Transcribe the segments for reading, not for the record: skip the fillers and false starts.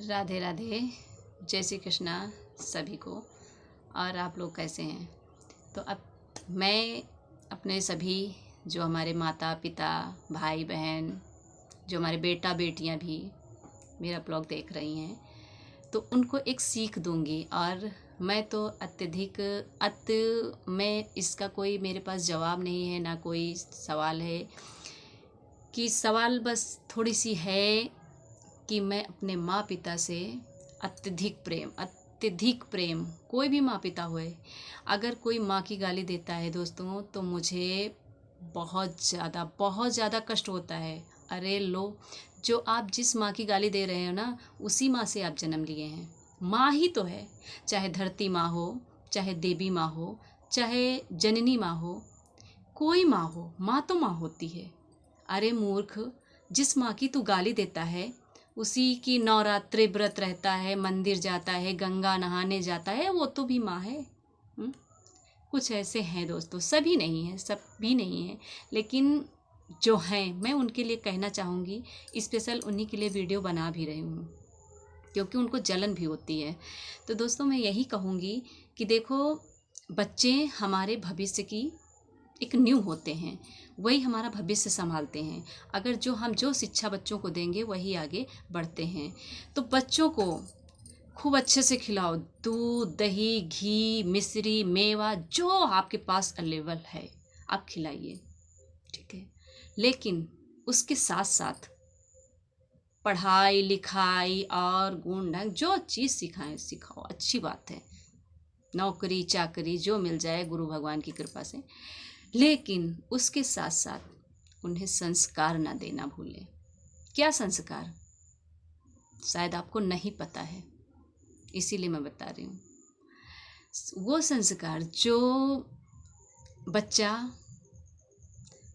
राधे राधे। जय श्री कृष्णा सभी को। और आप लोग कैसे हैं? तो अब मैं अपने सभी जो हमारे माता पिता भाई बहन, जो हमारे बेटा बेटियां भी मेरा ब्लॉग देख रही हैं, तो उनको एक सीख दूंगी। और मैं तो मैं इसका कोई मेरे पास जवाब नहीं है, ना कोई सवाल है। कि सवाल बस थोड़ी सी है कि मैं अपने माँ पिता से अत्यधिक प्रेम, कोई भी माँ पिता हुए, अगर कोई माँ की गाली देता है दोस्तों, तो मुझे बहुत ज़्यादा कष्ट होता है। अरे लो, जो आप जिस माँ की गाली दे रहे हो ना, उसी माँ से आप जन्म लिए हैं। माँ ही तो है, चाहे धरती माँ हो, चाहे देवी माँ हो, चाहे जननी माँ हो, कोई माँ हो, माँ तो माँ होती है। अरे मूर्ख, जिस माँ की तू गाली देता है, उसी की नवरात्रि व्रत रहता है, मंदिर जाता है, गंगा नहाने जाता है, वो तो भी माँ है। कुछ ऐसे हैं दोस्तों, सभी नहीं हैं, सब भी नहीं हैं, लेकिन जो हैं मैं उनके लिए कहना चाहूँगी। स्पेशल उन्हीं के लिए वीडियो बना भी रही हूँ, क्योंकि उनको जलन भी होती है। तो दोस्तों मैं यही कहूँगी कि देखो, बच्चे हमारे भविष्य की एक नींव होते हैं, वही हमारा भविष्य संभालते हैं। अगर हम जो शिक्षा बच्चों को देंगे वही आगे बढ़ते हैं। तो बच्चों को खूब अच्छे से खिलाओ, दूध दही घी मिश्री मेवा जो आपके पास अवेलेबल है आप खिलाइए, ठीक है। लेकिन उसके साथ साथ पढ़ाई लिखाई और गुण ढंग जो चीज़ सिखाओ, अच्छी बात है। नौकरी चाकरी जो मिल जाए गुरु भगवान की कृपा से, लेकिन उसके साथ साथ उन्हें संस्कार ना देना भूलें। क्या संस्कार? शायद आपको नहीं पता है, इसीलिए मैं बता रही हूँ। वो संस्कार जो बच्चा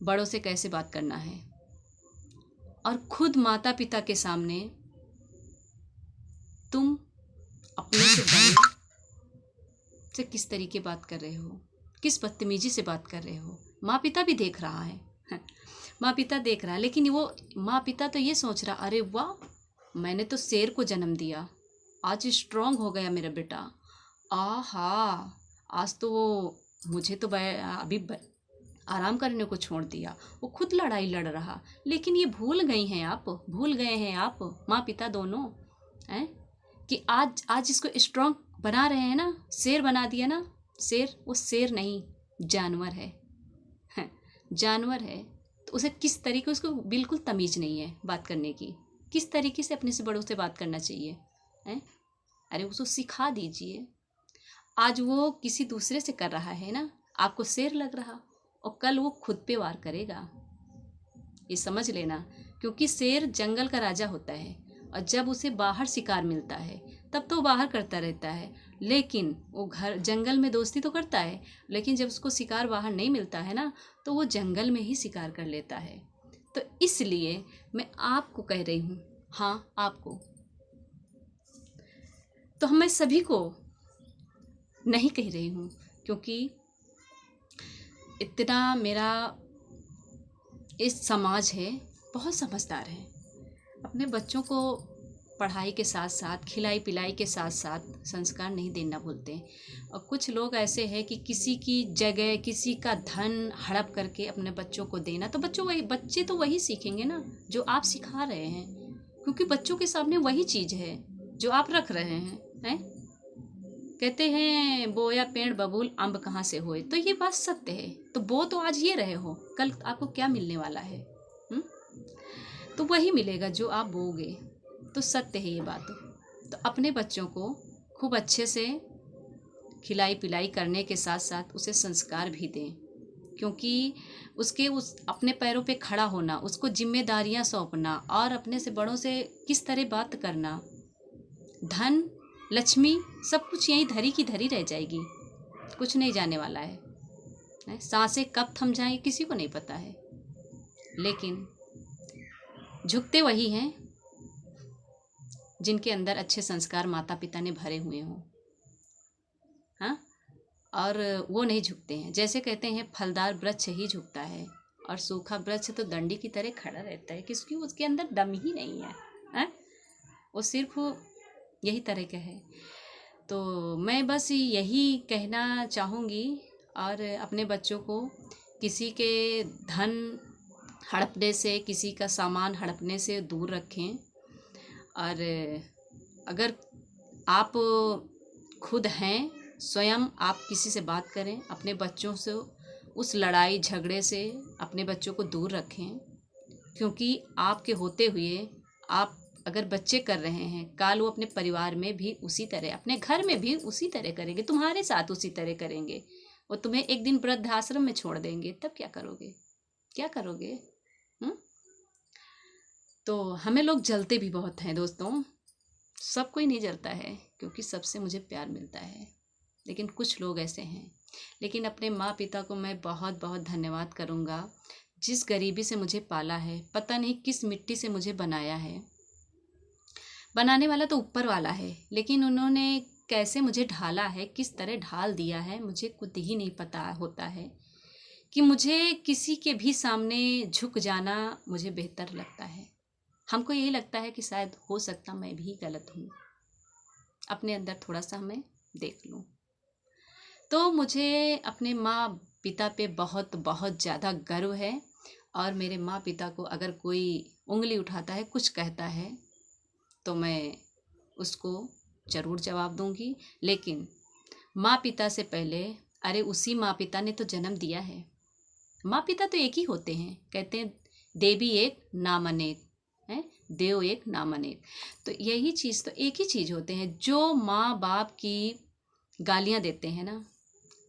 बड़ों से कैसे बात करना है, और खुद माता पिता के सामने तुम अपने से बड़े से किस तरीके बात कर रहे हो, किस बदतमीजी से बात कर रहे हो। माँ पिता भी देख रहा है माँ पिता देख रहा है, लेकिन वो माँ पिता तो ये सोच रहा, अरे वाह, मैंने तो शेर को जन्म दिया, आज स्ट्रांग हो गया मेरा बेटा। आहा, आज तो वो मुझे तो आराम करने को छोड़ दिया, वो खुद लड़ाई लड़ रहा। लेकिन ये भूल गए हैं आप माँ पिता दोनों हैं, कि आज इसको स्ट्रांग बना रहे हैं ना, शेर बना दिया ना। शेर, वो शेर नहीं, जानवर है, जानवर है। तो उसे किस तरीके, उसको बिल्कुल तमीज़ नहीं है बात करने की, किस तरीके से अपने से बड़ों से बात करना चाहिए हैं। अरे उसको सिखा दीजिए। आज वो किसी दूसरे से कर रहा है ना, आपको शेर लग रहा, और कल वो खुद पे वार करेगा, ये समझ लेना। क्योंकि शेर जंगल का राजा होता है, और जब उसे बाहर शिकार मिलता है तब तो वो बाहर करता रहता है, लेकिन वो घर जंगल में दोस्ती तो करता है, लेकिन जब उसको शिकार बाहर नहीं मिलता है ना, तो वो जंगल में ही शिकार कर लेता है। तो इसलिए मैं आपको कह रही हूँ, हाँ आपको, तो मैं सभी को नहीं कह रही हूँ, क्योंकि इतना मेरा इस समाज है, बहुत समझदार है, अपने बच्चों को पढ़ाई के साथ साथ खिलाई पिलाई के साथ साथ संस्कार नहीं देना भूलते। और कुछ लोग ऐसे हैं कि किसी की जगह किसी का धन हड़प करके अपने बच्चों को देना, तो बच्चे तो वही सीखेंगे ना जो आप सिखा रहे हैं, क्योंकि बच्चों के सामने वही चीज़ है जो आप रख रहे हैं। कहते हैं बोया पेड़ बबूल अम्ब कहाँ से होए, तो ये बात सत्य है। तो बो तो आज ये रहे हो, कल आपको क्या मिलने वाला है? तो वही मिलेगा जो आप बोगे, तो सत्य है ये बात। तो अपने बच्चों को खूब अच्छे से खिलाई पिलाई करने के साथ साथ उसे संस्कार भी दें, क्योंकि उस अपने पैरों पे खड़ा होना, उसको जिम्मेदारियां सौंपना, और अपने से बड़ों से किस तरह बात करना, धन लक्ष्मी सब कुछ यहीं धरी की धरी रह जाएगी, कुछ नहीं जाने वाला है। सांसें कब थम जाएं किसी को नहीं पता है, लेकिन झुकते वही हैं जिनके अंदर अच्छे संस्कार माता पिता ने भरे हुए हों। हाँ, और वो नहीं झुकते हैं। जैसे कहते हैं फलदार वृक्ष ही झुकता है, और सूखा वृक्ष तो डंडी की तरह खड़ा रहता है, क्योंकि उसके अंदर दम ही नहीं है। वो सिर्फ यही तरह का है। तो मैं बस यही कहना चाहूँगी और अपने बच्चों को किसी के धन हड़पने से, किसी का सामान हड़पने से दूर रखें। और अगर आप खुद हैं, स्वयं आप किसी से बात करें, अपने बच्चों से उस लड़ाई झगड़े से अपने बच्चों को दूर रखें। क्योंकि आपके होते हुए आप अगर बच्चे कर रहे हैं, काल वो अपने परिवार में भी उसी तरह, अपने घर में भी उसी तरह करेंगे, तुम्हारे साथ उसी तरह करेंगे। वो तुम्हें एक दिन वृद्धाश्रम में छोड़ देंगे, तब क्या करोगे? क्या करोगे? तो हमें लोग जलते भी बहुत हैं दोस्तों, सब कोई नहीं जलता है, क्योंकि सबसे मुझे प्यार मिलता है। लेकिन कुछ लोग ऐसे हैं। लेकिन अपने माँ पिता को मैं बहुत बहुत धन्यवाद करूँगा, जिस गरीबी से मुझे पाला है, पता नहीं किस मिट्टी से मुझे बनाया है। बनाने वाला तो ऊपर वाला है, लेकिन उन्होंने कैसे मुझे ढाला है, किस तरह ढाल दिया है, मुझे खुद ही नहीं पता होता है कि मुझे किसी के भी सामने झुक जाना मुझे बेहतर लगता है। हमको यही लगता है कि शायद हो सकता मैं भी गलत हूँ, अपने अंदर थोड़ा सा मैं देख लूँ। तो मुझे अपने माँ पिता पे बहुत बहुत ज़्यादा गर्व है। और मेरे माँ पिता को अगर कोई उंगली उठाता है, कुछ कहता है, तो मैं उसको ज़रूर जवाब दूंगी। लेकिन माँ पिता से पहले, अरे उसी माँ पिता ने तो जन्म दिया है। माँ पिता तो एक ही होते हैं, कहते हैं देवी एक नाम अनेक है, देव एक नाम अनेक। तो यही चीज़ तो एक ही चीज़ होते हैं। जो माँ बाप की गालियाँ देते हैं ना,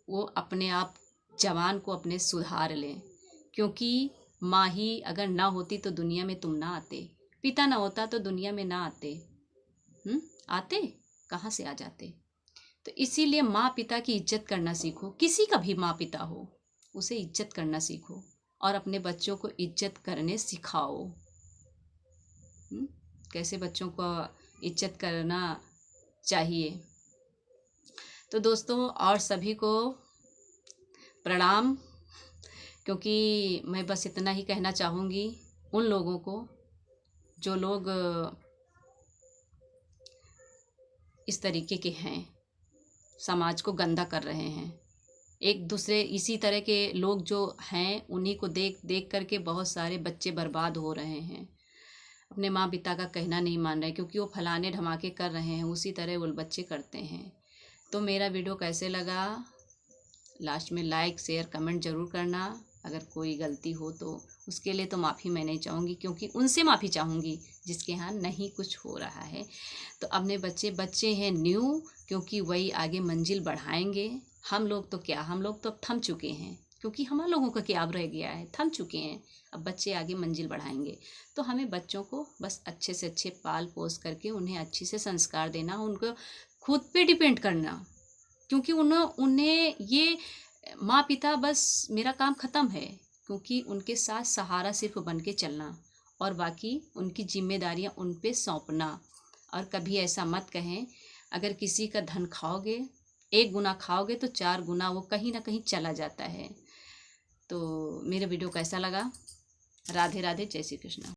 वो अपने आप जवान को अपने सुधार लें। क्योंकि माँ ही अगर ना होती तो दुनिया में तुम ना आते, पिता ना होता तो दुनिया में ना आते। आते कहाँ से आ जाते? तो इसीलिए माँ पिता की इज्जत करना सीखो। किसी का भी माँ पिता हो, उसे इज्जत करना सीखो और अपने बच्चों को इज्जत करने सिखाओ। कैसे बच्चों को इज्जत करना चाहिए। तो दोस्तों, और सभी को प्रणाम। क्योंकि मैं बस इतना ही कहना चाहूँगी उन लोगों को जो लोग इस तरीके के हैं, समाज को गंदा कर रहे हैं। एक दूसरे इसी तरह के लोग जो हैं, उन्हीं को देख देख करके बहुत सारे बच्चे बर्बाद हो रहे हैं। अपने माँ पिता का कहना नहीं मान रहे, क्योंकि वो फलाने धमाके कर रहे हैं, उसी तरह वो बच्चे करते हैं। तो मेरा वीडियो कैसे लगा, लास्ट में लाइक शेयर कमेंट ज़रूर करना। अगर कोई गलती हो तो उसके लिए तो माफ़ी मैं नहीं चाहूँगी, क्योंकि उनसे माफ़ी चाहूँगी जिसके यहाँ नहीं कुछ हो रहा है। तो अपने बच्चे हैं न्यू, क्योंकि वही आगे मंजिल बढ़ाएंगे। हम लोग तो क्या, हम लोग तो अब थम चुके हैं, क्योंकि हम लोगों का क्या अब रह गया है, थम चुके हैं। अब बच्चे आगे मंजिल बढ़ाएंगे। तो हमें बच्चों को बस अच्छे से अच्छे पाल पोस करके उन्हें अच्छे से संस्कार देना, उनको खुद पे डिपेंड करना। क्योंकि उन्हें ये माँ पिता बस मेरा काम ख़त्म है, क्योंकि उनके साथ सहारा सिर्फ बन के चलना और बाकी उनकी जिम्मेदारियाँ उन पे सौंपना। और कभी ऐसा मत कहें, अगर किसी का धन खाओगे, 1 गुना खाओगे तो 4 गुना वो कहीं ना कहीं चला जाता है। तो मेरा वीडियो कैसा लगा? राधे राधे, जय श्री कृष्ण।